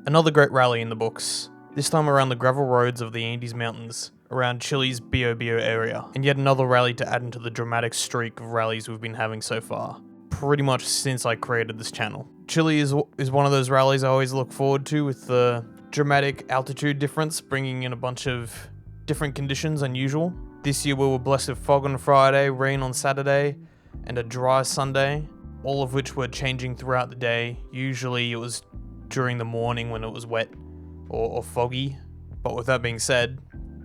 Another great rally in the books, this time around the gravel roads of the Andes Mountains, around Chile's Biobío area, and yet another rally to add into the dramatic streak of rallies we've been having so far, pretty much since I created this channel. Chile is one of those rallies I always look forward to, with the dramatic altitude difference bringing in a bunch of different conditions unusual. This year we were blessed with fog on Friday, rain on Saturday, and a dry Sunday, all of which were changing throughout the day. Usually it was during the morning when it was wet or foggy, but with that being said,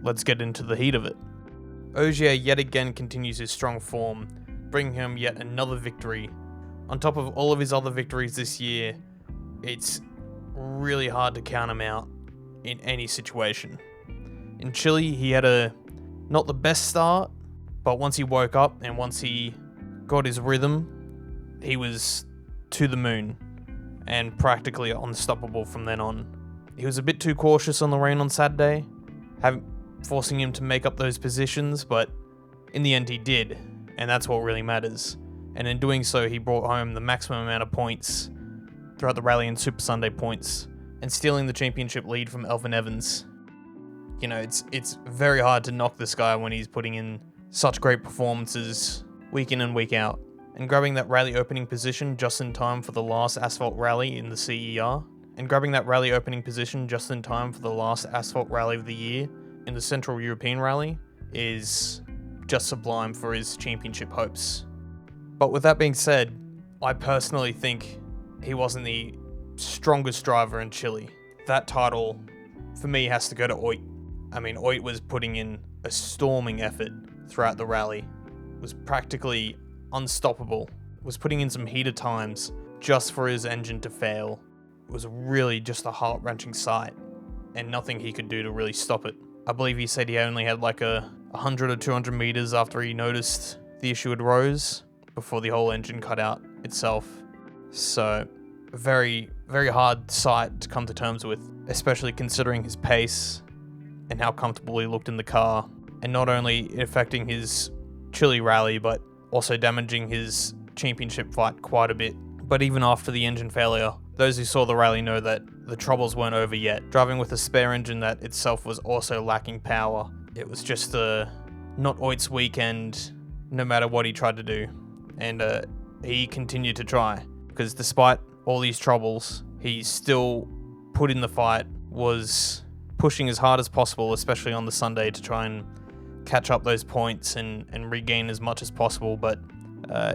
let's get into the heat of it. Ogier yet again continues his strong form, bringing him yet another victory. On top of all of his other victories this year, it's really hard to count him out in any situation. In Chile, he had not the best start, but once he woke up and once he got his rhythm, he was to the moon and practically unstoppable from then on. He was a bit too cautious on the rain on Saturday, forcing him to make up those positions, but in the end he did, and that's what really matters. And in doing so, he brought home the maximum amount of points throughout the rally and Super Sunday points, and stealing the championship lead from Elfyn Evans. You know, it's very hard to knock this guy when he's putting in such great performances week in and week out, and grabbing that rally opening position just in time for the last asphalt rally in the CER, and grabbing that rally opening position just in time for the last asphalt rally of the year in the Central European Rally is just sublime for his championship hopes. But with that being said, I personally think he wasn't the strongest driver in Chile. That title, for me, has to go to Ogier. I mean, Ogier was putting in a storming effort throughout the rally, was practically unstoppable, was putting in some heated times just for his engine to fail. It was really just a heart-wrenching sight, and nothing he could do to really stop it. I believe he said he only had like 100 or 200 meters after he noticed the issue had rose, before the whole engine cut out itself. So, a very, very hard sight to come to terms with, especially considering his pace and how comfortable he looked in the car, and not only affecting his Chile rally, but also damaging his championship fight quite a bit. But even after the engine failure, those who saw the rally know that the troubles weren't over yet. Driving with a spare engine that itself was also lacking power, it was just not Oigier's weekend, no matter what he tried to do. And he continued to try, because despite all these troubles, he still put in the fight, was pushing as hard as possible, especially on the Sunday, to try and catch up those points and regain as much as possible, but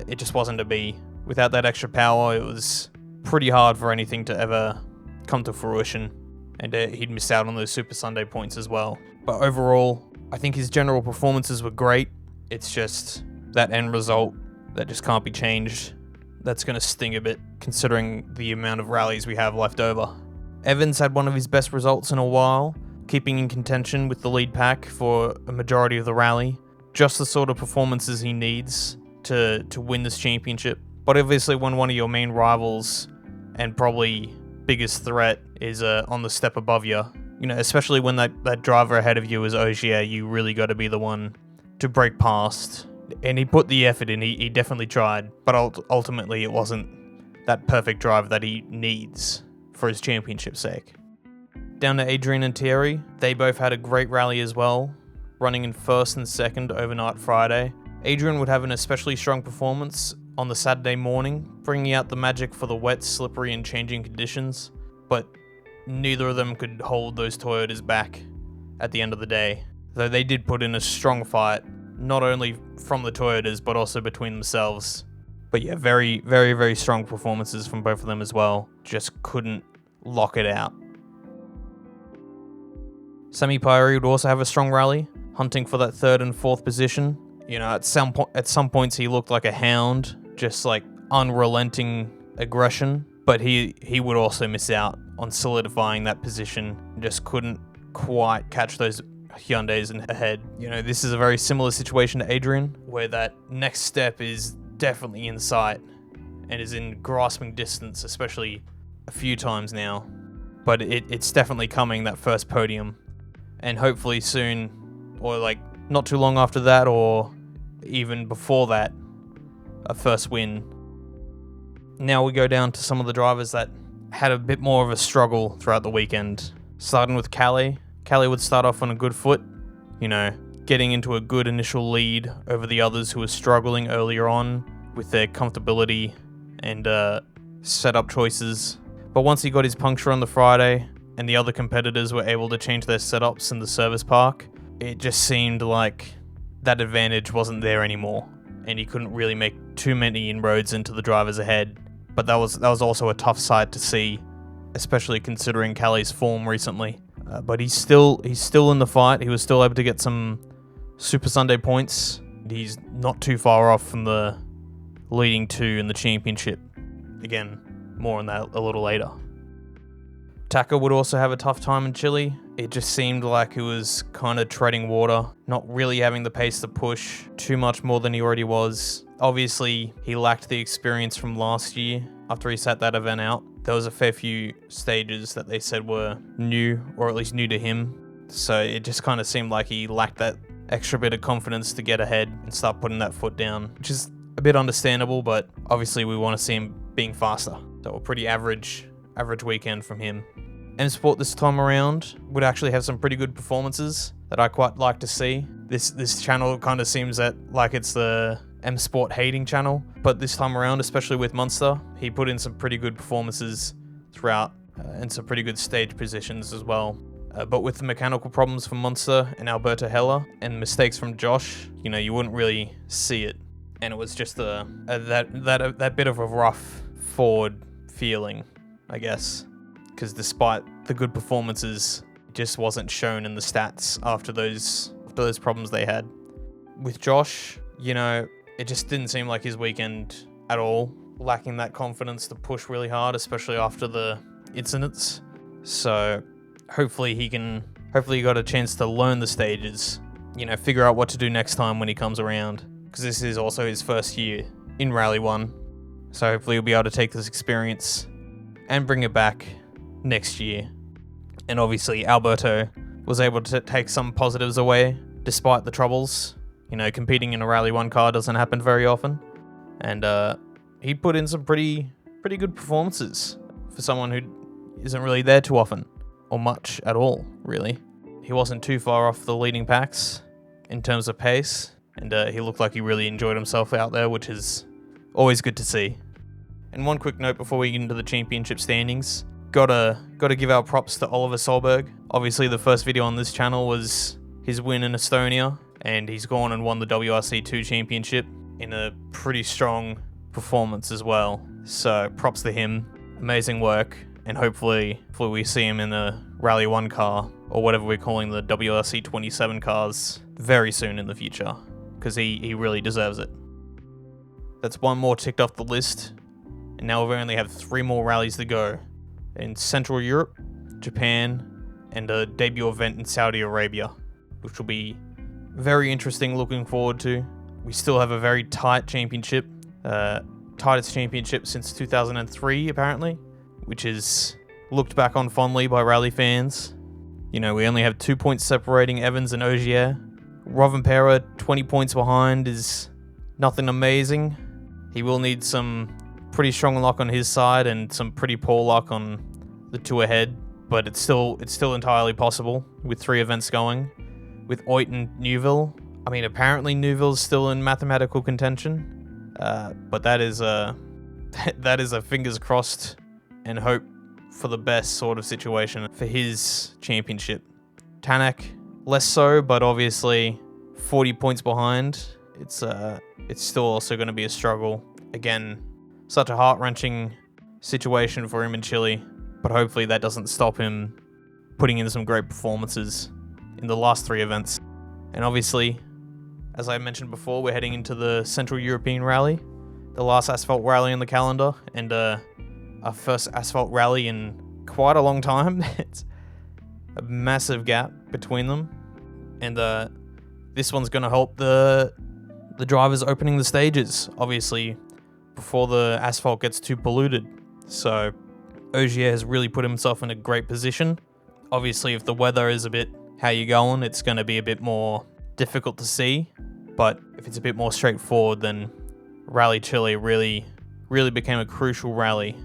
it just wasn't to be. Without that extra power, it was pretty hard for anything to ever come to fruition, and he'd miss out on those Super Sunday points as well. But overall, I think his general performances were great. It's just that end result that just can't be changed. That's going to sting a bit, considering the amount of rallies we have left over. Evans had one of his best results in a while, keeping in contention with the lead pack for a majority of the rally. Just the sort of performances he needs to win this championship. But obviously when one of your main rivals and probably biggest threat is on the step above you, especially when that driver ahead of you is Ogier, you really got to be the one to break past. And he put the effort in, he definitely tried, but ultimately it wasn't that perfect drive that he needs for his championship's sake. Down to Adrian and Thierry, they both had a great rally as well, running in first and second overnight Friday. Adrian would have an especially strong performance on the Saturday morning, bringing out the magic for the wet, slippery and changing conditions, but neither of them could hold those Toyotas back at the end of the day, though they did put in a strong fight, not only from the Toyotas but also between themselves. But yeah, very, very, very strong performances from both of them as well, just couldn't lock it out. Sami Pairi would also have a strong rally, hunting for that third and fourth position. At some points he looked like a hound, just like unrelenting aggression, but he would also miss out on solidifying that position, just couldn't quite catch those Hyundais ahead. This is a very similar situation to Adrian, where that next step is definitely in sight and is in grasping distance, especially a few times now. But it's definitely coming, that first podium. And hopefully soon, or like not too long after that, or even before that, a first win. Now we go down to some of the drivers that had a bit more of a struggle throughout the weekend. Starting with Calais. Calais would start off on a good foot, getting into a good initial lead over the others who were struggling earlier on with their comfortability and setup choices. But once he got his puncture on the Friday and the other competitors were able to change their setups in the service park, it just seemed like that advantage wasn't there anymore, and he couldn't really make too many inroads into the drivers ahead. But that was also a tough sight to see, especially considering Calais' form recently. But he's still in the fight. He was still able to get some Super Sunday points. He's not too far off from the leading two in the championship. Again, more on that a little later. Taka would also have a tough time in Chile. It just seemed like he was kind of treading water, not really having the pace to push too much more than he already was. Obviously, he lacked the experience from last year after he sat that event out. There was a fair few stages that they said were new, or at least new to him. So it just kind of seemed like he lacked that extra bit of confidence to get ahead and start putting that foot down, which is a bit understandable, but obviously we want to see him being faster. So a pretty average weekend from him. M Sport this time around would actually have some pretty good performances that I quite like to see. This channel kind of seems like it's the M Sport hating channel, but this time around, especially with Munster, he put in some pretty good performances throughout and some pretty good stage positions as well. But with the mechanical problems from Munster and Alberto Heller and mistakes from Josh, you wouldn't really see it, and it was just that bit of a rough forward feeling, I guess. Because despite the good performances, it just wasn't shown in the stats after those problems they had. With Josh, it just didn't seem like his weekend at all, lacking that confidence to push really hard, especially after the incidents. So hopefully he got a chance to learn the stages, figure out what to do next time when he comes around, because this is also his first year in Rally 1. So hopefully he'll be able to take this experience and bring it back next year. And obviously Alberto was able to take some positives away despite the troubles. Competing in a Rally 1 car doesn't happen very often, and he put in some pretty good performances for someone who isn't really there too often, or much at all, really. He wasn't too far off the leading packs in terms of pace, and he looked like he really enjoyed himself out there, which is always good to see. And one quick note before we get into the championship standings. Gotta give our props to Oliver Solberg. Obviously, the first video on this channel was his win in Estonia, and he's gone and won the WRC2 championship in a pretty strong performance as well. So props to him. Amazing work, and hopefully we see him in the Rally 1 car, or whatever we're calling the WRC27 cars, very soon in the future, because he really deserves it. That's one more ticked off the list, and now we only have 3 more rallies to go. In Central Europe, Japan, and a debut event in Saudi Arabia, which will be very interesting, looking forward to. We still have a very tight championship, tightest championship since 2003 apparently, which is looked back on fondly by rally fans. We only have 2 points separating Evans and Ogier. Rovanpera, 20 points behind, is nothing amazing. He will need some pretty strong luck on his side and some pretty poor luck on the 2 ahead, but it's still entirely possible with 3 events going. With Oit and Neuville, apparently Neuville's still in mathematical contention, but that is a fingers crossed and hope for the best sort of situation for his championship. Tanak, less so, but obviously 40 points behind. It's still also going to be a struggle. Again, such a heart-wrenching situation for him in Chile, but hopefully that doesn't stop him putting in some great performances in the last 3 events. And obviously, as I mentioned before, we're heading into the Central European Rally, the last asphalt rally on the calendar, and our first asphalt rally in quite a long time. It's a massive gap between them, and this one's going to help the drivers opening the stages, obviously, before the asphalt gets too polluted. So Ogier has really put himself in a great position. Obviously, if the weather is a bit how you going, it's going to be a bit more difficult to see, but if it's a bit more straightforward, then Rally Chile really became a crucial rally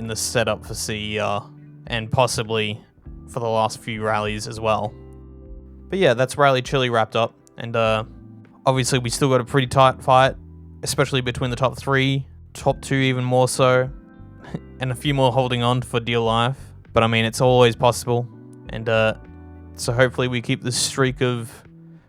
in the setup for CER, and possibly for the last few rallies as well. But yeah, that's Rally Chile wrapped up, and obviously we still got a pretty tight fight, especially between the top 3, top 2 even more so, and a few more holding on for dear life. But I mean, it's always possible, and so hopefully we keep this streak of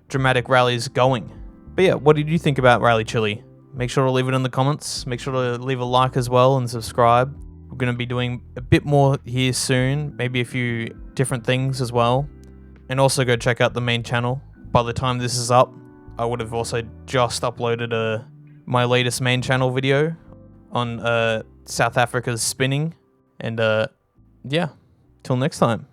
dramatic rallies going. But yeah, what did you think about Rally Chile? Make sure to leave it in the comments. Make sure to leave a like as well and subscribe. We're going to be doing a bit more here soon, maybe a few different things as well. And also go check out the main channel. By the time this is up, I would have also just uploaded my latest main channel video on South Africa's spinning. And yeah, till next time.